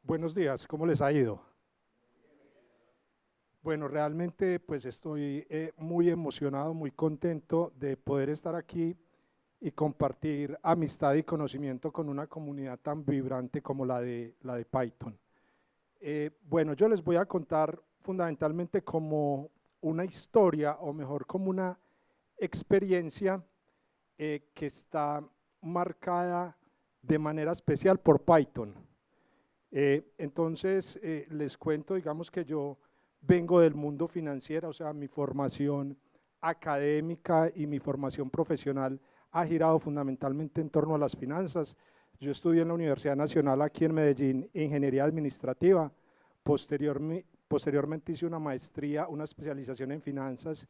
Buenos días, ¿cómo les ha ido? Bueno, realmente pues estoy muy emocionado, muy contento de poder estar aquí y compartir amistad y conocimiento con una comunidad tan vibrante como la de Python. Bueno, yo les voy a contar fundamentalmente como una historia, o mejor como una experiencia que está marcada de manera especial por Python. Entonces, les cuento, digamos que yo vengo del mundo financiero, o sea, mi formación académica y mi formación profesional ha girado fundamentalmente en torno a las finanzas. Yo estudié en la Universidad Nacional aquí en Medellín, Ingeniería Administrativa. Posteriormente hice una maestría, una especialización en finanzas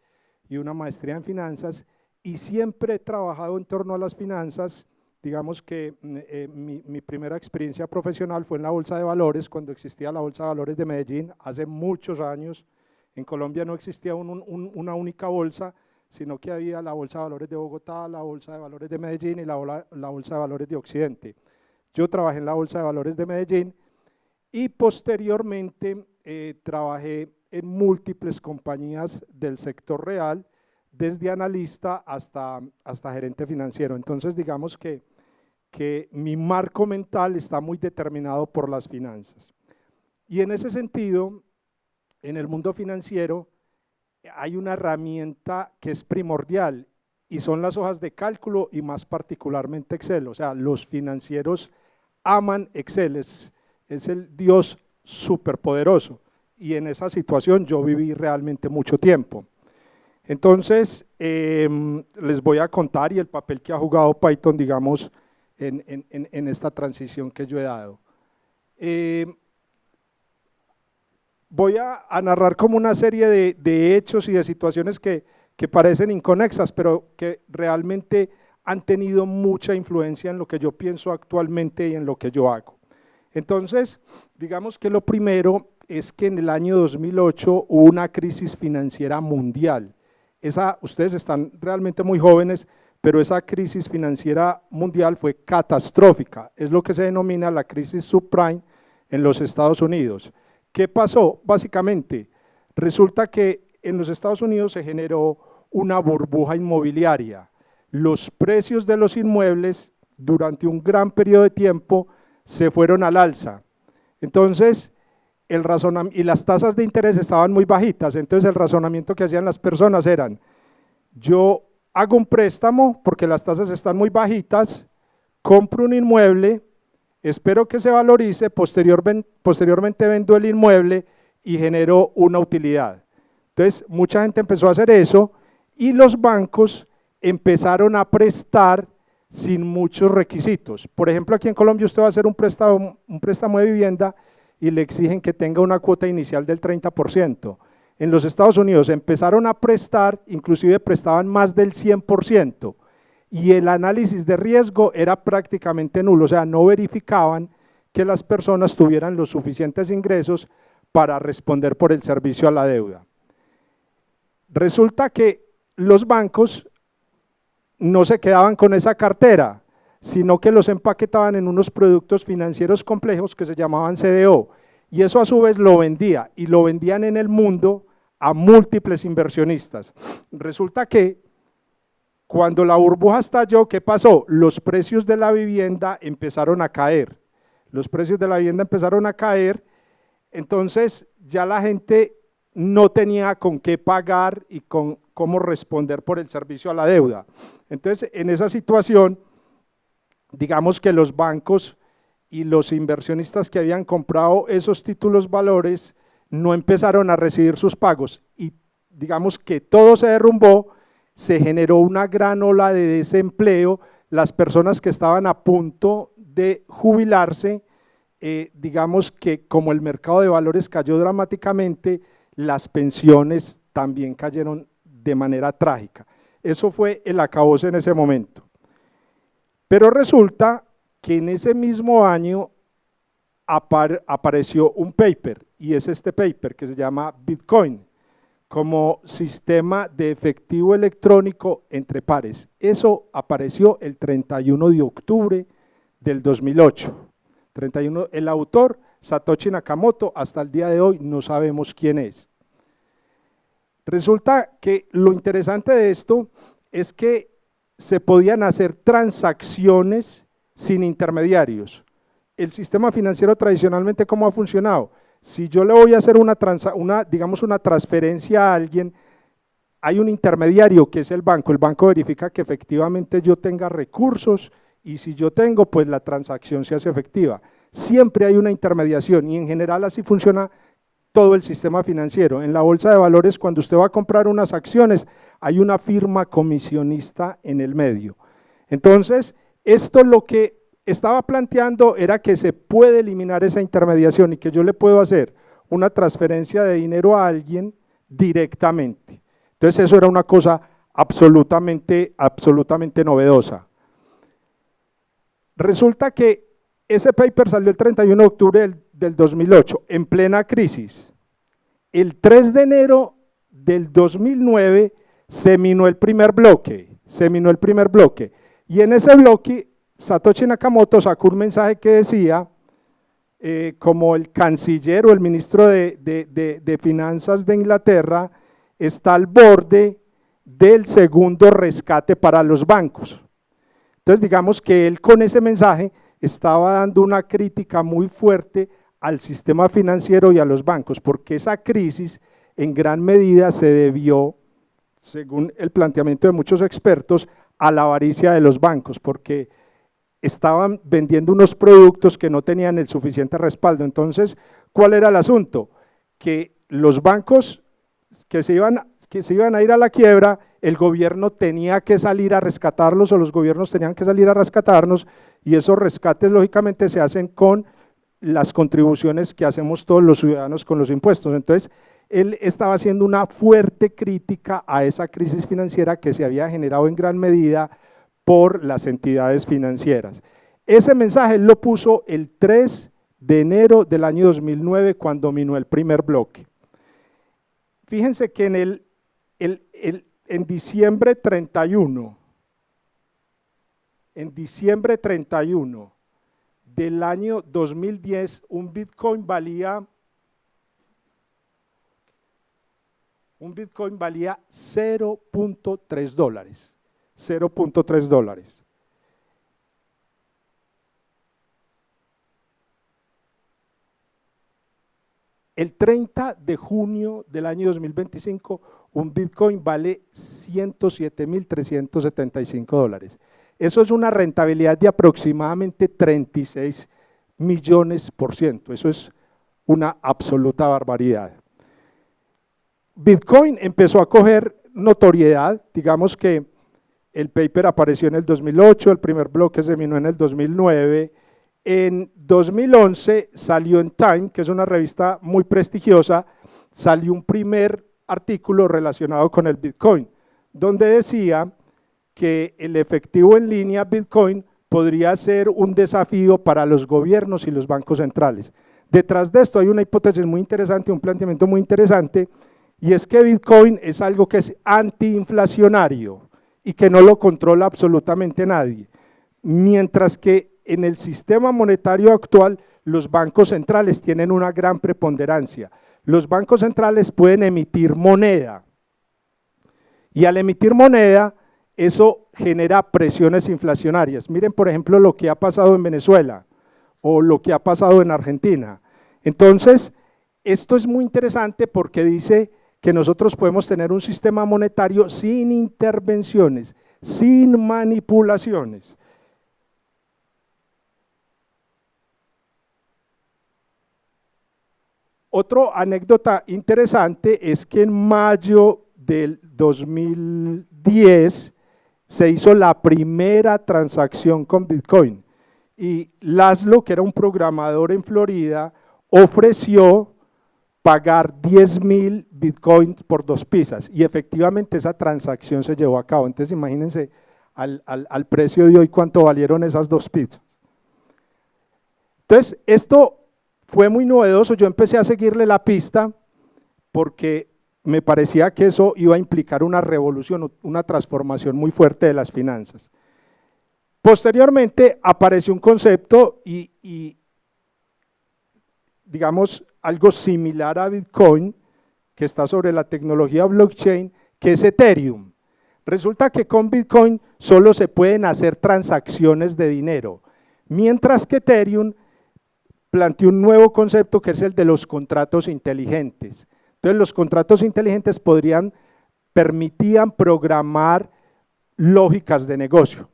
y una maestría en finanzas, y siempre he trabajado en torno a las finanzas. Digamos que mi primera experiencia profesional fue en la Bolsa de Valores, cuando existía la Bolsa de Valores de Medellín, hace muchos años. En Colombia no existía una única bolsa, sino que había la Bolsa de Valores de Bogotá, la Bolsa de Valores de Medellín y la Bolsa de Valores de Occidente. Yo trabajé en la Bolsa de Valores de Medellín y posteriormente trabajé en múltiples compañías del sector real, desde analista hasta gerente financiero. Entonces, digamos que mi marco mental está muy determinado por las finanzas. Y en ese sentido, en el mundo financiero hay una herramienta que es primordial, y son las hojas de cálculo, y más particularmente Excel. O sea, los financieros aman Excel, es el Dios superpoderoso, y en esa situación yo viví realmente mucho tiempo. Entonces, les voy a contar y el papel que ha jugado Python, digamos, en esta transición que yo he dado. Voy a narrar como una serie de hechos y de situaciones que parecen inconexas, pero que realmente han tenido mucha influencia en lo que yo pienso actualmente y en lo que yo hago. Entonces, digamos que lo primero es que en el año 2008 hubo una crisis financiera mundial. Ustedes están realmente muy jóvenes, pero esa crisis financiera mundial fue catastrófica. Es lo que se denomina la crisis subprime en los Estados Unidos. ¿Qué pasó? Básicamente, resulta que en los Estados Unidos se generó una burbuja inmobiliaria. Los precios de los inmuebles durante un gran periodo de tiempo se fueron al alza. Entonces, y las tasas de interés estaban muy bajitas. Entonces el razonamiento que hacían las personas eran: yo hago un préstamo porque las tasas están muy bajitas, compro un inmueble, espero que se valorice, posteriormente vendo el inmueble y genero una utilidad. Entonces mucha gente empezó a hacer eso, y los bancos empezaron a prestar sin muchos requisitos. Por ejemplo, aquí en Colombia usted va a hacer un préstamo de vivienda y le exigen que tenga una cuota inicial del 30%. En los Estados Unidos empezaron a prestar, inclusive prestaban más del 100%, y el análisis de riesgo era prácticamente nulo. O sea, no verificaban que las personas tuvieran los suficientes ingresos para responder por el servicio a la deuda. Resulta que los bancos no se quedaban con esa cartera, sino que los empaquetaban en unos productos financieros complejos que se llamaban CDO, y eso a su vez lo vendía, y lo vendían en el mundo a múltiples inversionistas. Resulta que cuando la burbuja estalló, ¿qué pasó? Los precios de la vivienda empezaron a caer. Entonces ya la gente no tenía con qué pagar y con cómo responder por el servicio a la deuda. Entonces, en esa situación, digamos que los bancos y los inversionistas que habían comprado esos títulos valores no empezaron a recibir sus pagos, y digamos que todo se derrumbó. Se generó una gran ola de desempleo. Las personas que estaban a punto de jubilarse, digamos que como el mercado de valores cayó dramáticamente, las pensiones también cayeron de manera trágica. Eso fue el acabose en ese momento. Pero resulta que en ese mismo año apareció un paper, y es este paper que se llama Bitcoin como sistema de efectivo electrónico entre pares. Eso apareció el 31 de octubre del 2008. El autor Satoshi Nakamoto, hasta el día de hoy no sabemos quién es. Resulta que lo interesante de esto es que se podían hacer transacciones sin intermediarios. El sistema financiero tradicionalmente, ¿cómo ha funcionado? Si yo le voy a hacer digamos una transferencia a alguien, hay un intermediario que es el banco verifica que efectivamente yo tenga recursos y si yo tengo, pues la transacción se hace efectiva. Siempre hay una intermediación y en general así funciona todo el sistema financiero. En la bolsa de valores, cuando usted va a comprar unas acciones, hay una firma comisionista en el medio. Entonces, esto lo que estaba planteando era que se puede eliminar esa intermediación y que yo le puedo hacer una transferencia de dinero a alguien directamente. Entonces, eso era una cosa absolutamente novedosa. Resulta que ese paper salió el 31 de octubre del 2008, en plena crisis. El 3 de enero del 2009 se minó el primer bloque, y en ese bloque Satoshi Nakamoto sacó un mensaje que decía, como el canciller o el ministro de Finanzas de Inglaterra está al borde del segundo rescate para los bancos. Entonces digamos que él con ese mensaje estaba dando una crítica muy fuerte al sistema financiero y a los bancos, porque esa crisis en gran medida se debió, según el planteamiento de muchos expertos, a la avaricia de los bancos, porque estaban vendiendo unos productos que no tenían el suficiente respaldo. Entonces, ¿cuál era el asunto? Que los bancos que se iban a ir a la quiebra, el gobierno tenía que salir a rescatarlos o los gobiernos tenían que salir a rescatarnos, y esos rescates lógicamente se hacen con las contribuciones que hacemos todos los ciudadanos con los impuestos. Entonces, él estaba haciendo una fuerte crítica a esa crisis financiera que se había generado en gran medida por las entidades financieras. Ese mensaje él lo puso el 3 de enero del año 2009 cuando minó el primer bloque. Fíjense que en diciembre 31 del año 2010, un Bitcoin valía 0.3 dólares. 0.3 dólares. El 30 de junio del año 2025, un Bitcoin vale 107.375 dólares. Eso es una rentabilidad de aproximadamente 36 millones%. Eso es una absoluta barbaridad. Bitcoin empezó a coger notoriedad, digamos que el paper apareció en el 2008, el primer bloque se minó en el 2009, en 2011 salió en Time, que es una revista muy prestigiosa, salió un primer artículo relacionado con el Bitcoin, donde decía que el efectivo en línea Bitcoin podría ser un desafío para los gobiernos y los bancos centrales. Detrás de esto hay una hipótesis muy interesante, un planteamiento muy interesante, y es que Bitcoin es algo que es antiinflacionario y que no lo controla absolutamente nadie, mientras que en el sistema monetario actual los bancos centrales tienen una gran preponderancia. Los bancos centrales pueden emitir moneda y al emitir moneda eso genera presiones inflacionarias. Miren por ejemplo lo que ha pasado en Venezuela o lo que ha pasado en Argentina. Entonces esto es muy interesante porque dice que nosotros podemos tener un sistema monetario sin intervenciones, sin manipulaciones. Otra anécdota interesante es que en mayo del 2010 se hizo la primera transacción con Bitcoin y Laszlo, que era un programador en Florida, ofreció pagar 10.000 Bitcoins por 2 pizzas y efectivamente esa transacción se llevó a cabo. Entonces imagínense al precio de hoy cuánto valieron esas 2 pizzas. Entonces esto fue muy novedoso, yo empecé a seguirle la pista porque me parecía que eso iba a implicar una revolución, una transformación muy fuerte de las finanzas. Posteriormente apareció un concepto y digamos, algo similar a Bitcoin, que está sobre la tecnología blockchain, que es Ethereum. Resulta que con Bitcoin solo se pueden hacer transacciones de dinero, mientras que Ethereum planteó un nuevo concepto que es el de los contratos inteligentes. Entonces los contratos inteligentes permitían programar lógicas de negocio,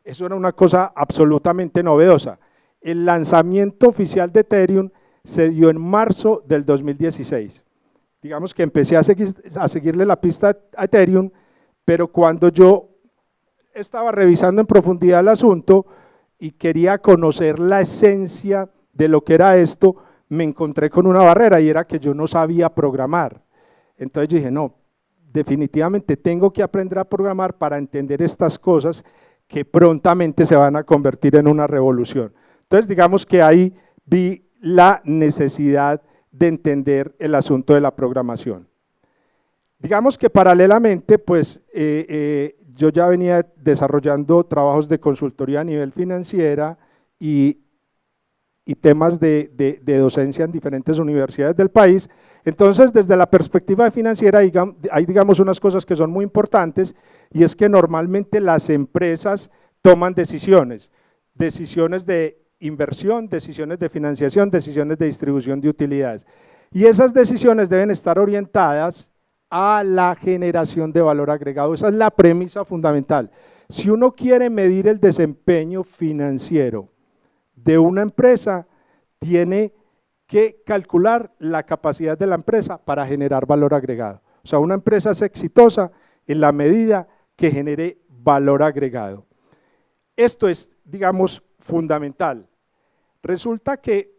Eso era una cosa absolutamente novedosa. El lanzamiento oficial de Ethereum se dio en marzo del 2016. Digamos que empecé a seguirle la pista a Ethereum, pero cuando yo estaba revisando en profundidad el asunto y quería conocer la esencia de lo que era esto, me encontré con una barrera y era que yo no sabía programar. Entonces yo dije, no, definitivamente tengo que aprender a programar para entender estas cosas que prontamente se van a convertir en una revolución. Entonces digamos que ahí vi la necesidad de entender el asunto de la programación. Digamos que paralelamente, pues yo ya venía desarrollando trabajos de consultoría a nivel financiera y temas de docencia en diferentes universidades del país. Entonces, desde la perspectiva financiera hay digamos unas cosas que son muy importantes, y es que normalmente las empresas toman decisiones de inversión, decisiones de financiación, decisiones de distribución de utilidades. Y esas decisiones deben estar orientadas a la generación de valor agregado. Esa es la premisa fundamental. Si uno quiere medir el desempeño financiero de una empresa, tiene que calcular la capacidad de la empresa para generar valor agregado. O sea, una empresa es exitosa en la medida que genere valor agregado. Esto es, digamos, fundamental. Resulta que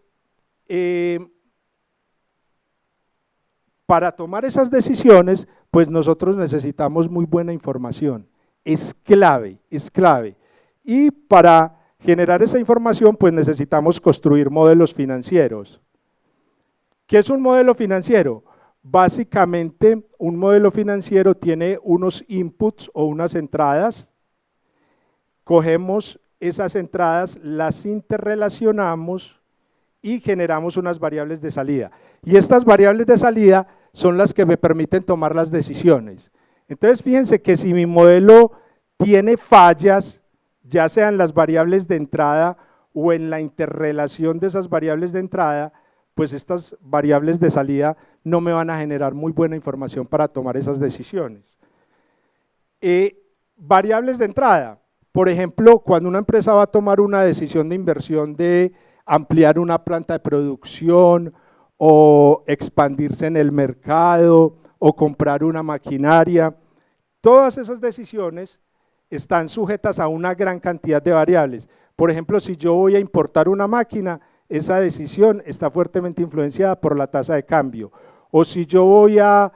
para tomar esas decisiones, pues nosotros necesitamos muy buena información. Es clave, es clave. Y para generar esa información, pues necesitamos construir modelos financieros. ¿Qué es un modelo financiero? Básicamente, un modelo financiero tiene unos inputs o unas entradas. Cogemos esas entradas, las interrelacionamos y generamos unas variables de salida. Y estas variables de salida son las que me permiten tomar las decisiones. Entonces, fíjense que si mi modelo tiene fallas, ya sean las variables de entrada o en la interrelación de esas variables de entrada, pues estas variables de salida no me van a generar muy buena información para tomar esas decisiones. Variables de entrada, por ejemplo, cuando una empresa va a tomar una decisión de inversión de ampliar una planta de producción o expandirse en el mercado o comprar una maquinaria, todas esas decisiones están sujetas a una gran cantidad de variables. Por ejemplo, si yo voy a importar una máquina, esa decisión está fuertemente influenciada por la tasa de cambio. O si yo voy a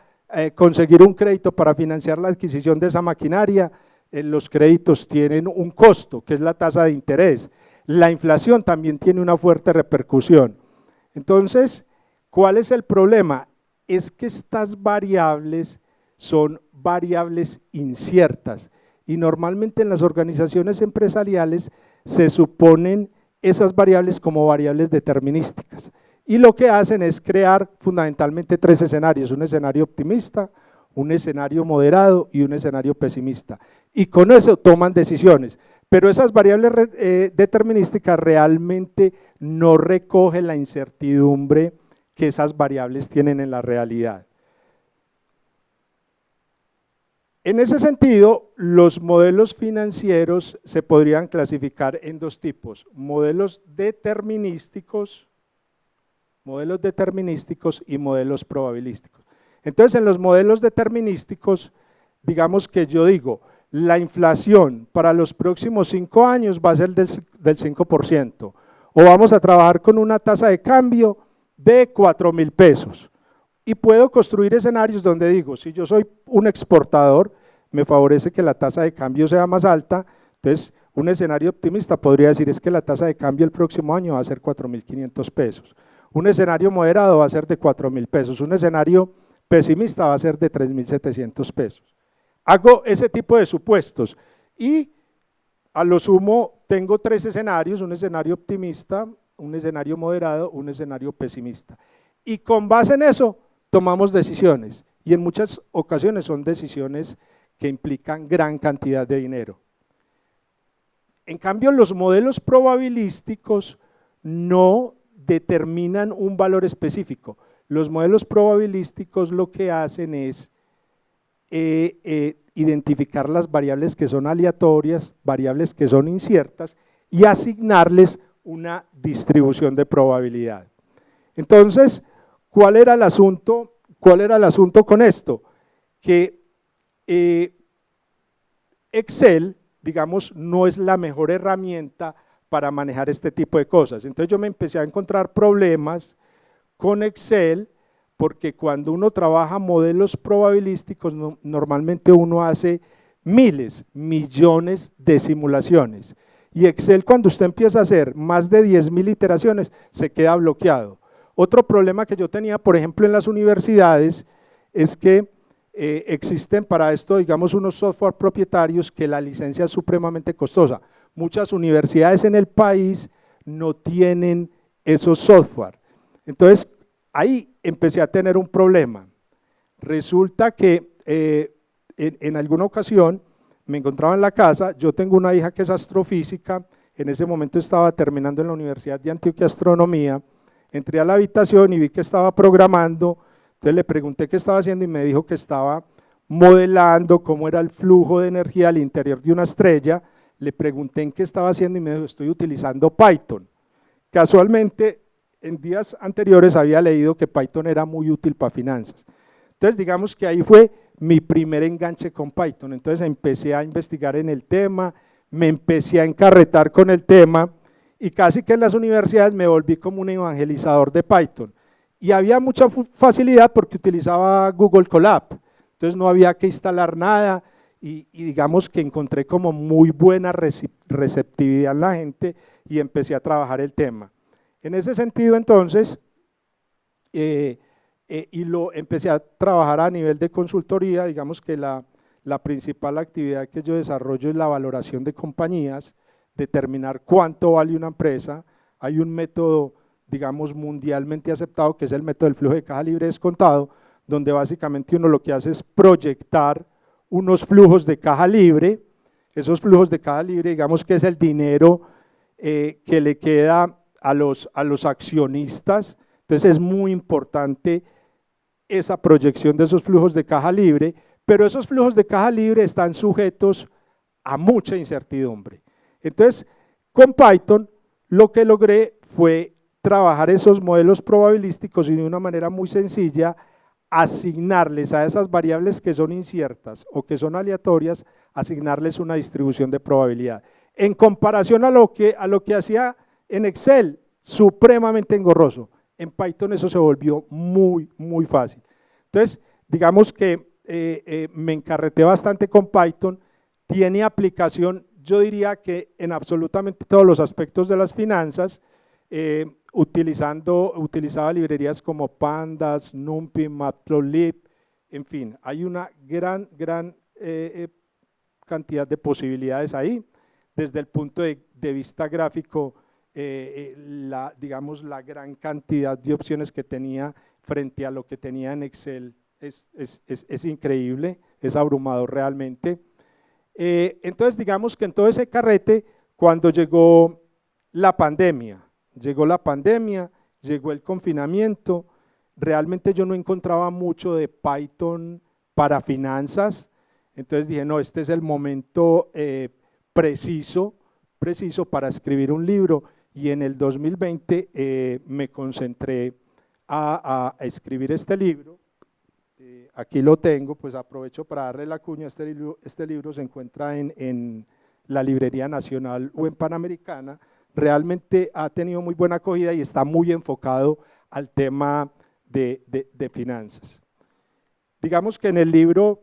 conseguir un crédito para financiar la adquisición de esa maquinaria, los créditos tienen un costo, que es la tasa de interés. La inflación también tiene una fuerte repercusión. Entonces, ¿cuál es el problema? Es que estas variables son variables inciertas y normalmente en las organizaciones empresariales se suponen esas variables como variables determinísticas y lo que hacen es crear fundamentalmente tres escenarios: un escenario optimista, un escenario moderado y un escenario pesimista, y con eso toman decisiones, pero esas variables determinísticas realmente no recogen la incertidumbre que esas variables tienen en la realidad. En ese sentido, los modelos financieros se podrían clasificar en dos tipos: modelos determinísticos y modelos probabilísticos. Entonces, en los modelos determinísticos, digamos que yo digo, la inflación para los próximos 5 años va a ser del 5%, o vamos a trabajar con una tasa de cambio de 4.000 pesos. Y puedo construir escenarios donde digo, si yo soy un exportador, me favorece que la tasa de cambio sea más alta. Entonces, un escenario optimista podría decir es que la tasa de cambio el próximo año va a ser 4.500 pesos. Un escenario moderado va a ser de 4.000 pesos. Un escenario pesimista va a ser de 3.700 pesos. Hago ese tipo de supuestos y a lo sumo tengo 3 escenarios: un escenario optimista, un escenario moderado, un escenario pesimista. Y con base en eso tomamos decisiones, y en muchas ocasiones son decisiones que implican gran cantidad de dinero. En cambio, los modelos probabilísticos no determinan un valor específico. Los modelos probabilísticos lo que hacen es identificar las variables que son aleatorias, variables que son inciertas, y asignarles una distribución de probabilidad. Entonces, ¿cuál era el asunto? ¿Cuál era el asunto con esto? Que Excel, digamos, no es la mejor herramienta para manejar este tipo de cosas. Entonces yo me empecé a encontrar problemas con Excel, porque cuando uno trabaja modelos probabilísticos, normalmente uno hace miles, millones de simulaciones. Y Excel, cuando usted empieza a hacer más de 10.000 iteraciones, se queda bloqueado. Otro problema que yo tenía, por ejemplo, en las universidades, es que existen para esto, digamos, unos software propietarios que la licencia es supremamente costosa. Muchas universidades en el país no tienen esos software. Entonces, ahí empecé a tener un problema. Resulta que en alguna ocasión me encontraba en la casa, yo tengo una hija que es astrofísica, en ese momento estaba terminando en la Universidad de Antioquia Astronomía, entré a la habitación y vi que estaba programando, entonces le pregunté qué estaba haciendo y me dijo que estaba modelando cómo era el flujo de energía al interior de una estrella. Le pregunté en qué estaba haciendo y me dijo, estoy utilizando Python. Casualmente, en días anteriores había leído que Python era muy útil para finanzas. Entonces, digamos que ahí fue mi primer enganche con Python. Entonces empecé a investigar en el tema, me empecé a encarretar con el tema y casi que en las universidades me volví como un evangelizador de Python. Y había mucha facilidad porque utilizaba Google Colab, entonces no había que instalar nada y digamos que encontré como muy buena receptividad en la gente y empecé a trabajar el tema. En ese sentido, entonces, y lo empecé a trabajar a nivel de consultoría, digamos que la principal actividad que yo desarrollo es la valoración de compañías, determinar cuánto vale una empresa. Hay un método, digamos, mundialmente aceptado, que es el método del flujo de caja libre descontado, donde básicamente uno lo que hace es proyectar unos flujos de caja libre. Esos flujos de caja libre, digamos que es el dinero que le queda a los accionistas. Entonces es muy importante esa proyección de esos flujos de caja libre, pero esos flujos de caja libre están sujetos a mucha incertidumbre. Entonces, con Python lo que logré fue trabajar esos modelos probabilísticos y de una manera muy sencilla asignarles a esas variables que son inciertas o que son aleatorias, asignarles una distribución de probabilidad. En comparación a lo que hacía en Excel, supremamente engorroso. En Python eso se volvió muy, muy fácil. Entonces, digamos que me encarreté bastante con Python, tiene aplicación, yo diría que en absolutamente todos los aspectos de las finanzas, utilizaba librerías como Pandas, NumPy, Matplotlib, en fin, hay una gran cantidad de posibilidades ahí. Desde el punto de vista gráfico, digamos, la gran cantidad de opciones que tenía frente a lo que tenía en Excel es increíble, es abrumador realmente. Entonces, digamos que en todo ese carrete, cuando llegó la pandemia, llegó el confinamiento, realmente yo no encontraba mucho de Python para finanzas, entonces dije, no, este es el momento preciso para escribir un libro, y en el 2020 me concentré a escribir este libro. Aquí lo tengo, pues aprovecho para darle la cuña. Este libro se encuentra en la Librería Nacional o en Panamericana. Realmente ha tenido muy buena acogida y está muy enfocado al tema de finanzas. Digamos que en el libro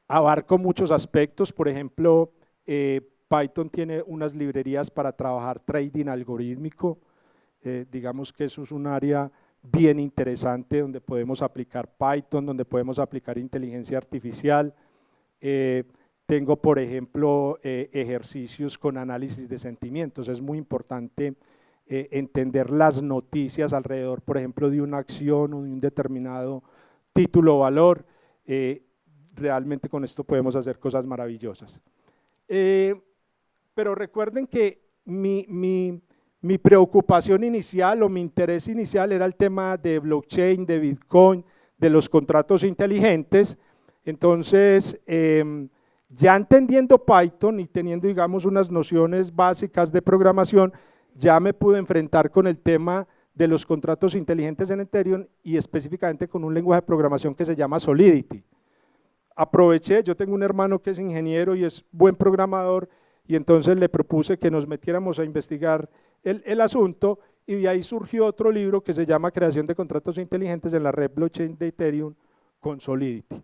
abarco muchos aspectos, por ejemplo, Python tiene unas librerías para trabajar trading algorítmico, digamos que eso es un área bien interesante donde podemos aplicar Python, donde podemos aplicar inteligencia artificial. Tengo, por ejemplo, ejercicios con análisis de sentimientos. Es muy importante entender las noticias alrededor, por ejemplo, de una acción o de un determinado título o valor. Realmente con esto podemos hacer cosas maravillosas. Pero recuerden que mi preocupación inicial o mi interés inicial era el tema de blockchain, de Bitcoin, de los contratos inteligentes. Entonces, ya entendiendo Python y teniendo, digamos, unas nociones básicas de programación, ya me pude enfrentar con el tema de los contratos inteligentes en Ethereum y específicamente con un lenguaje de programación que se llama Solidity. Aproveché, yo tengo un hermano que es ingeniero y es buen programador, y entonces le propuse que nos metiéramos a investigar el asunto, y de ahí surgió otro libro que se llama Creación de contratos inteligentes en la red blockchain de Ethereum con Solidity.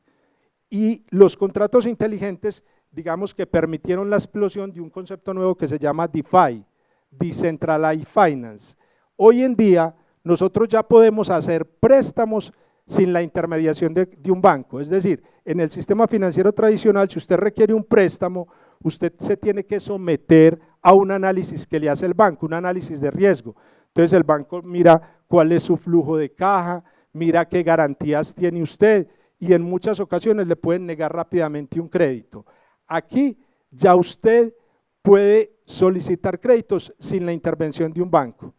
Y los contratos inteligentes, digamos que permitieron la explosión de un concepto nuevo que se llama DeFi, Decentralized Finance. Hoy en día nosotros ya podemos hacer préstamos sin la intermediación de un banco, es decir, en el sistema financiero tradicional, si usted requiere un préstamo, usted se tiene que someter a un análisis que le hace el banco, un análisis de riesgo. Entonces el banco mira cuál es su flujo de caja, mira qué garantías tiene usted, y en muchas ocasiones le pueden negar rápidamente un crédito. Aquí ya usted puede solicitar créditos sin la intervención de un banco.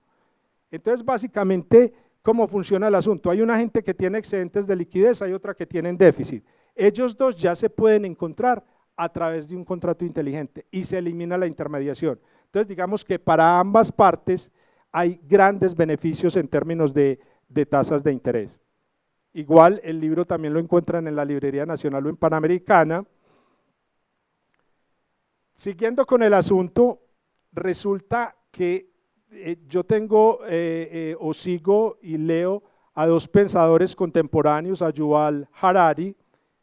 Entonces, básicamente, ¿cómo funciona el asunto? Hay una gente que tiene excedentes de liquidez, hay otra que tiene déficit. Ellos dos ya se pueden encontrar a través de un contrato inteligente y se elimina la intermediación. Entonces, digamos que para ambas partes hay grandes beneficios en términos de tasas de interés. Igual, el libro también lo encuentran en la Librería Nacional o en Panamericana. Siguiendo con el asunto, resulta que yo tengo o sigo y leo a dos pensadores contemporáneos, a Yuval Harari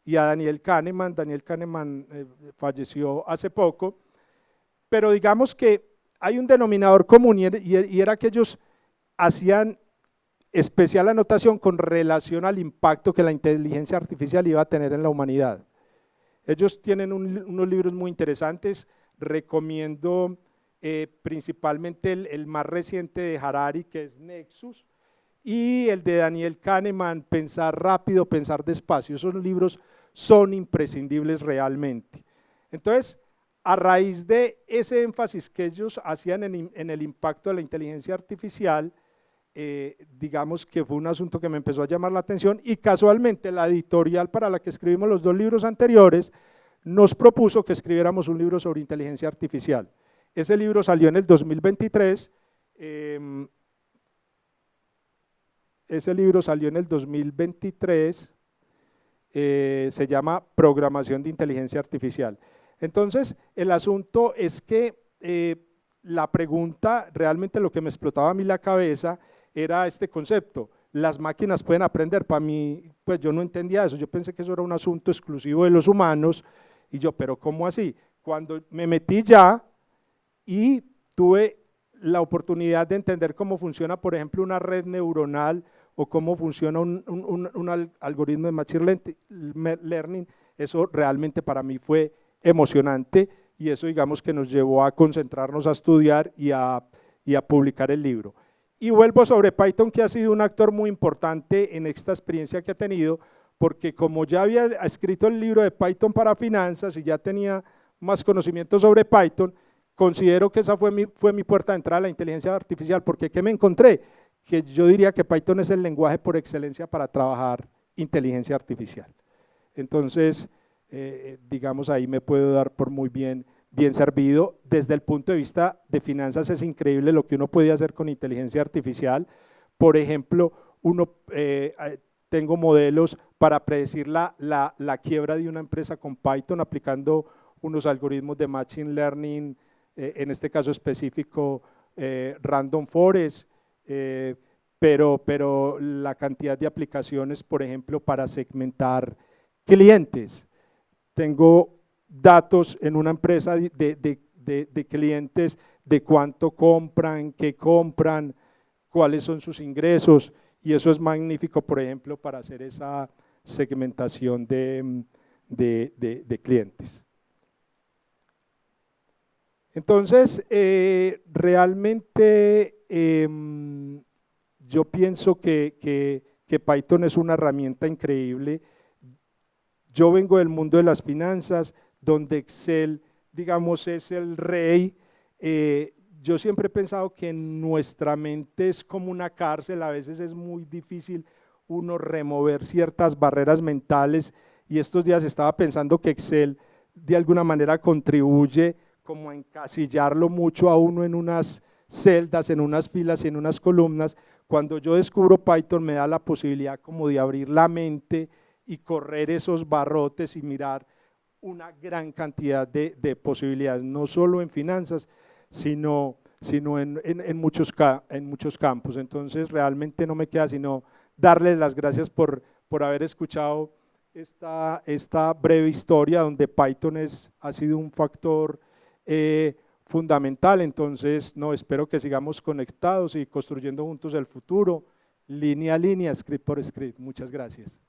y a Daniel Kahneman. Daniel Kahneman falleció hace poco, pero digamos que hay un denominador común y era que ellos hacían especial anotación con relación al impacto que la inteligencia artificial iba a tener en la humanidad. Ellos tienen unos libros muy interesantes, recomiendo principalmente el más reciente de Harari, que es Nexus, y el de Daniel Kahneman, Pensar rápido, pensar despacio. Esos libros son imprescindibles realmente. Entonces, a raíz de ese énfasis que ellos hacían en el impacto de la inteligencia artificial, digamos que fue un asunto que me empezó a llamar la atención, y casualmente la editorial para la que escribimos los dos libros anteriores nos propuso que escribiéramos un libro sobre inteligencia artificial. Ese libro salió en el 2023, se llama Programación de Inteligencia Artificial. Entonces, el asunto es que la pregunta, realmente lo que me explotaba a mí la cabeza era este concepto: las máquinas pueden aprender. Para mí, pues yo no entendía eso, yo pensé que eso era un asunto exclusivo de los humanos, y yo, pero ¿cómo así? Cuando me metí ya y tuve la oportunidad de entender cómo funciona, por ejemplo, una red neuronal o cómo funciona un algoritmo de machine learning, eso realmente para mí fue emocionante, y eso, digamos, que nos llevó a concentrarnos a estudiar y a publicar el libro. Y vuelvo sobre Python, que ha sido un actor muy importante en esta experiencia que ha tenido, porque como ya había escrito el libro de Python para finanzas y ya tenía más conocimiento sobre Python, considero que esa fue mi puerta de entrada a la inteligencia artificial, porque ¿qué me encontré? Que yo diría que Python es el lenguaje por excelencia para trabajar inteligencia artificial. Entonces, digamos, ahí me puedo dar por muy bien servido. Desde el punto de vista de finanzas es increíble lo que uno puede hacer con inteligencia artificial. Por ejemplo, tengo modelos para predecir la quiebra de una empresa con Python aplicando unos algoritmos de machine learning, en este caso específico random forest, pero la cantidad de aplicaciones, por ejemplo, para segmentar clientes. Tengo datos en una empresa de clientes de cuánto compran, qué compran, cuáles son sus ingresos, y eso es magnífico, por ejemplo, para hacer esa segmentación de clientes. Entonces, realmente yo pienso que Python es una herramienta increíble. Yo vengo del mundo de las finanzas, donde Excel, digamos, es el rey. Yo siempre he pensado que nuestra mente es como una cárcel, a veces es muy difícil uno remover ciertas barreras mentales, y estos días estaba pensando que Excel de alguna manera contribuye como a encasillarlo mucho a uno en unas celdas, en unas filas y en unas columnas. Cuando yo descubro Python me da la posibilidad como de abrir la mente y correr esos barrotes y mirar una gran cantidad de posibilidades, no solo en finanzas, sino en muchos campos. Entonces realmente no me queda sino darles las gracias por haber escuchado esta breve historia donde Python ha sido un factor fundamental. Entonces, no, espero que sigamos conectados y construyendo juntos el futuro, línea a línea, script por script. Muchas gracias.